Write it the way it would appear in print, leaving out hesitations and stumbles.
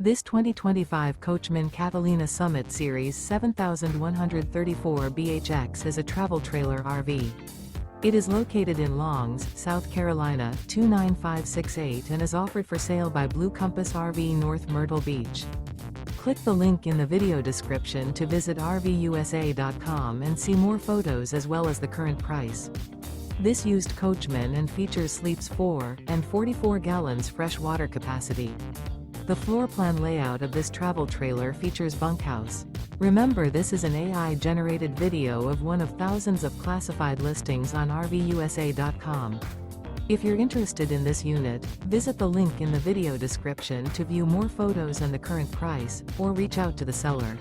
This 2025 Coachmen Catalina Summit Series 7134 BHX is a travel trailer RV. It is located in Longs, South Carolina, 29568 and is offered for sale by Blue Compass RV North Myrtle Beach. Click the link in the video description to visit RVUSA.com and see more photos as well as the current price. This used coachman and features sleeps 4 and 44 gallons fresh water capacity. The floor plan layout of this travel trailer features bunkhouse. Remember, this is an AI-generated video of one of thousands of classified listings on RVUSA.com. If you're interested in this unit, visit the link in the video description to view more photos and the current price, or reach out to the seller.